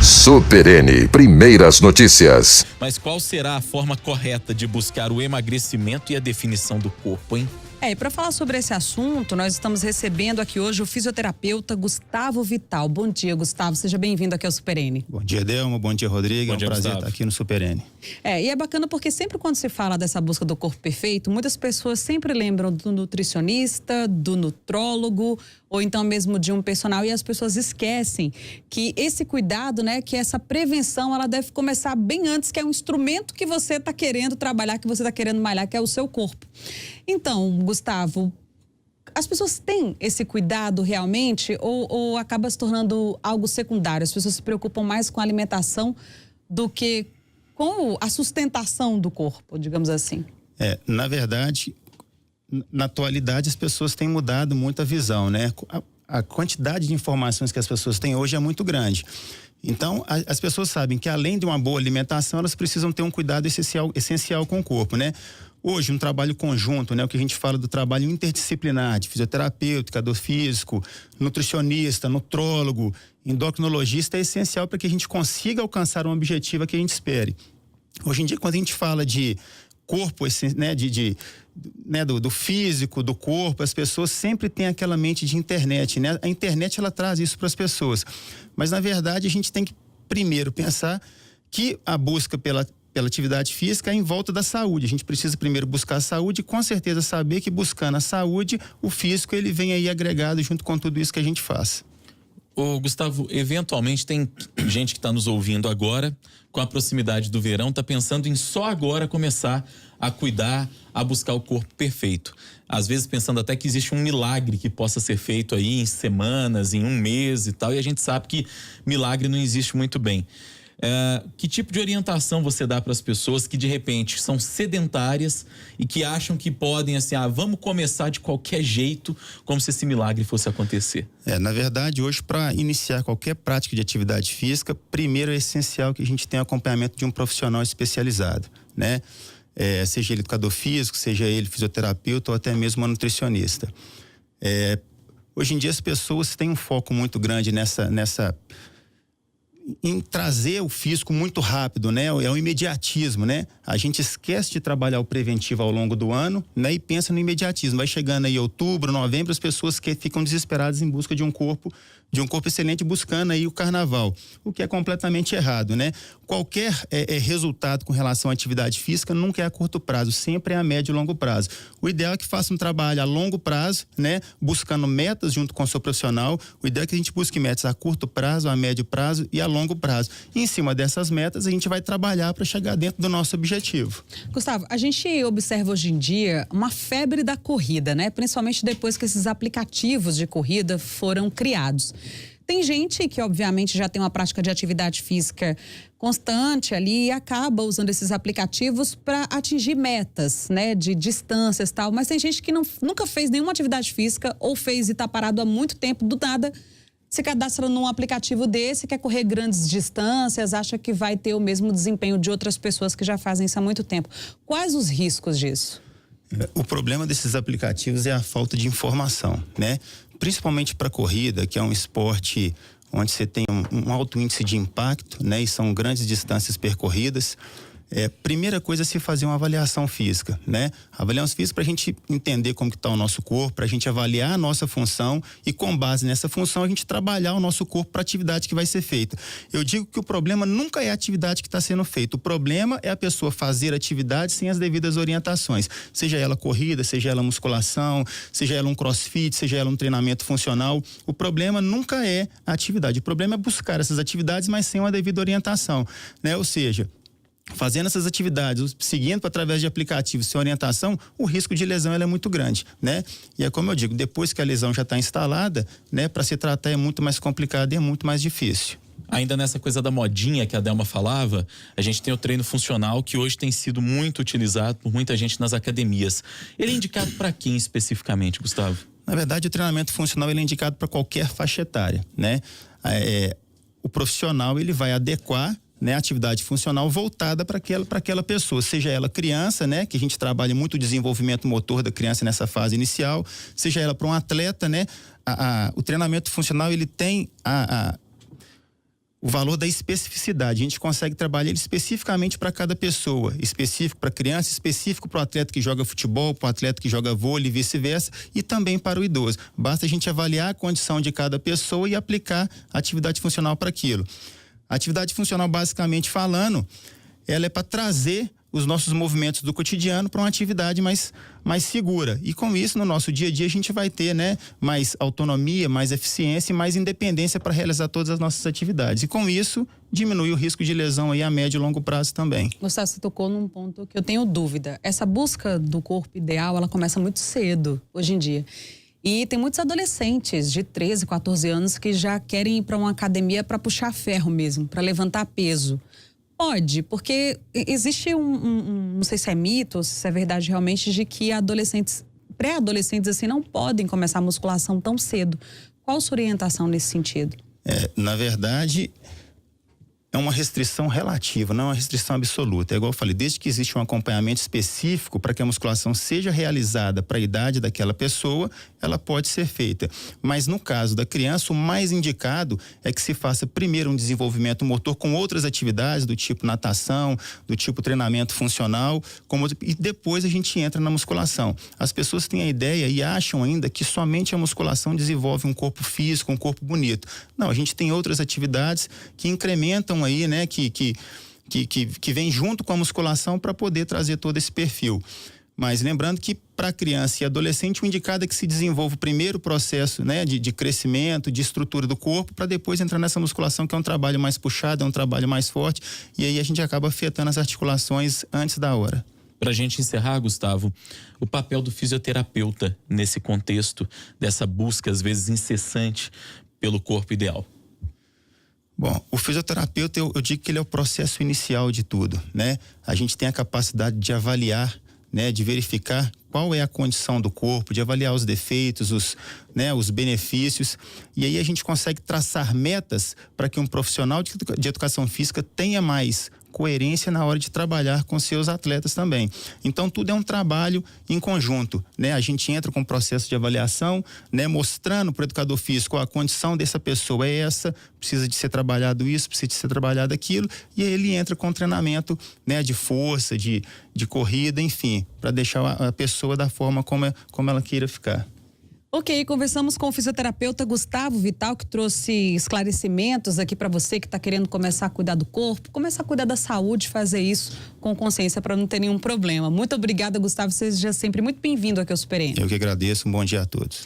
Super N, primeiras notícias. Mas qual será a forma correta de buscar o emagrecimento e a definição do corpo, hein? E para falar sobre esse assunto, nós estamos recebendo aqui hoje o fisioterapeuta Gustavo Vital. Bom dia, Gustavo. Seja bem-vindo aqui ao Super N. Bom dia, Delma. Bom dia, Rodrigo. Bom dia, é um prazer Gustavo. estar aqui no Super N. E é bacana porque sempre quando se fala dessa busca do corpo perfeito, muitas pessoas sempre lembram do nutricionista, do nutrólogo, ou então mesmo de um personal, e as pessoas esquecem que esse cuidado, né, que essa prevenção, ela deve começar bem antes, que é um instrumento que você está querendo trabalhar, que você está querendo malhar, que é o seu corpo. Então, Gustavo, as pessoas têm esse cuidado realmente ou acaba se tornando algo secundário? As pessoas se preocupam mais com a alimentação do que com a sustentação do corpo, digamos assim. Na verdade, na atualidade as pessoas têm mudado muito a visão, né? A quantidade de informações que as pessoas têm hoje é muito grande. Então, as pessoas sabem que além de uma boa alimentação, elas precisam ter um cuidado essencial com o corpo, né? Hoje, um trabalho conjunto, né? O que a gente fala do trabalho interdisciplinar, de fisioterapeuta, educador físico, nutricionista, nutrólogo, endocrinologista, é essencial para que a gente consiga alcançar um objetivo que a gente espere. Hoje em dia, quando a gente fala de corpo, né, do físico, do corpo, as pessoas sempre têm aquela mente de internet, né? A internet, ela traz isso para as pessoas. Mas, na verdade, a gente tem que primeiro pensar que a busca pela atividade física é em volta da saúde. A gente precisa primeiro buscar a saúde e com certeza saber que buscando a saúde, o físico ele vem aí agregado junto com tudo isso que a gente faz. Ô, Gustavo, eventualmente tem gente que está nos ouvindo agora, com a proximidade do verão, está pensando em só agora começar a cuidar, a buscar o corpo perfeito. Às vezes pensando até que existe um milagre que possa ser feito aí em semanas, em um mês e tal, e a gente sabe que milagre não existe muito bem. Que tipo de orientação você dá para as pessoas que de repente são sedentárias e que acham que podem assim, vamos começar de qualquer jeito, como se esse milagre fosse acontecer? Na verdade, hoje, para iniciar qualquer prática de atividade física, primeiro é essencial que a gente tenha acompanhamento de um profissional especializado, né? Seja ele educador físico, seja ele fisioterapeuta ou até mesmo uma nutricionista. Hoje em dia as pessoas têm um foco muito grande em trazer o físico muito rápido, né? É o imediatismo, né? A gente esquece de trabalhar o preventivo ao longo do ano, né? E pensa no imediatismo. Vai chegando aí outubro, novembro, as pessoas que ficam desesperadas em busca de um corpo excelente, buscando aí o carnaval, o que é completamente errado, né? Qualquer resultado com relação à atividade física nunca é a curto prazo, sempre é a médio e longo prazo. O ideal é que faça um trabalho a longo prazo, né? Buscando metas junto com o seu profissional. O ideal é que a gente busque metas a curto prazo, a médio prazo e a longo prazo. E em cima dessas metas, a gente vai trabalhar para chegar dentro do nosso objetivo. Gustavo, a gente observa hoje em dia uma febre da corrida, né? Principalmente depois que esses aplicativos de corrida foram criados. Tem gente que, obviamente, já tem uma prática de atividade física constante ali e acaba usando esses aplicativos para atingir metas, né? De distâncias e tal. Mas tem gente que nunca fez nenhuma atividade física ou fez e está parado há muito tempo, do nada se cadastra num aplicativo desse, quer correr grandes distâncias, acha que vai ter o mesmo desempenho de outras pessoas que já fazem isso há muito tempo. Quais os riscos disso? O problema desses aplicativos é a falta de informação, né? Principalmente para corrida, que é um esporte onde você tem um alto índice de impacto, né? E são grandes distâncias percorridas. Primeira coisa é se fazer uma avaliação física, né? Avaliação física para a gente entender como que está o nosso corpo, para a gente avaliar a nossa função e com base nessa função a gente trabalhar o nosso corpo para a atividade que vai ser feita. Eu digo que o problema nunca é a atividade que está sendo feita, o problema é a pessoa fazer atividade sem as devidas orientações, seja ela corrida, seja ela musculação, seja ela um crossfit, seja ela um treinamento funcional. O problema nunca é a atividade, o problema é buscar essas atividades, mas sem uma devida orientação, né? Ou seja, fazendo essas atividades, seguindo através de aplicativos sem orientação, o risco de lesão é muito grande, né? E é como eu digo, depois que a lesão já está instalada, né, para se tratar é muito mais complicado e é muito mais difícil. Ainda nessa coisa da modinha que a Delma falava, a gente tem o treino funcional que hoje tem sido muito utilizado por muita gente nas academias. Ele é indicado para quem especificamente, Gustavo? Na verdade, o treinamento funcional ele é indicado para qualquer faixa etária, né? O profissional ele vai adequar, né, atividade funcional voltada para aquela pessoa, seja ela criança, né, que a gente trabalha muito o desenvolvimento motor da criança nessa fase inicial, seja ela para um atleta, né, o treinamento funcional ele tem o valor da especificidade. A gente consegue trabalhar ele especificamente para cada pessoa, específico para criança, específico para o atleta que joga futebol, para o atleta que joga vôlei e vice-versa, e também para o idoso. Basta a gente avaliar a condição de cada pessoa e aplicar a atividade funcional para aquilo. A atividade funcional, basicamente falando, ela é para trazer os nossos movimentos do cotidiano para uma atividade mais segura. E com isso, no nosso dia a dia, a gente vai ter, né, mais autonomia, mais eficiência e mais independência para realizar todas as nossas atividades. E com isso, diminui o risco de lesão aí a médio e longo prazo também. Gustavo, você tocou num ponto que eu tenho dúvida. Essa busca do corpo ideal, ela começa muito cedo, hoje em dia. E tem muitos adolescentes de 13, 14 anos que já querem ir para uma academia para puxar ferro mesmo, para levantar peso. Pode, porque existe não sei se é mito ou se é verdade realmente, de que pré-adolescentes assim não podem começar a musculação tão cedo. Qual sua orientação nesse sentido? Na verdade, é uma restrição relativa, não é uma restrição absoluta. É igual eu falei, desde que existe um acompanhamento específico para que a musculação seja realizada para a idade daquela pessoa, ela pode ser feita. Mas no caso da criança, o mais indicado é que se faça primeiro um desenvolvimento motor com outras atividades, do tipo natação, do tipo treinamento funcional, e depois a gente entra na musculação. As pessoas têm a ideia e acham ainda que somente a musculação desenvolve um corpo físico, um corpo bonito. Não, a gente tem outras atividades que incrementam aí, né, que vem junto com a musculação para poder trazer todo esse perfil. Mas lembrando que para criança e adolescente o indicado é que se desenvolva o primeiro processo, né, de crescimento, de estrutura do corpo, para depois entrar nessa musculação, que é um trabalho mais puxado, é um trabalho mais forte, e aí a gente acaba afetando as articulações antes da hora. Para a gente encerrar, Gustavo, o papel do fisioterapeuta nesse contexto dessa busca, às vezes incessante, pelo corpo ideal. Bom, o fisioterapeuta, eu digo que ele é o processo inicial de tudo, né? A gente tem a capacidade de avaliar, né, de verificar qual é a condição do corpo, de avaliar os defeitos, os benefícios, e aí a gente consegue traçar metas para que um profissional de educação física tenha mais coerência na hora de trabalhar com seus atletas também. Então tudo é um trabalho em conjunto, né? A gente entra com um processo de avaliação, né, mostrando para o educador físico a condição dessa pessoa é essa, precisa de ser trabalhado isso, precisa de ser trabalhado aquilo, e aí ele entra com treinamento, né, de força, de corrida, enfim, para deixar a pessoa da forma como ela queira ficar. Ok, conversamos com o fisioterapeuta Gustavo Vital, que trouxe esclarecimentos aqui para você que está querendo começar a cuidar do corpo, começar a cuidar da saúde, fazer isso com consciência para não ter nenhum problema. Muito obrigada, Gustavo, seja sempre muito bem-vindo aqui ao Super N. Eu que agradeço, um bom dia a todos.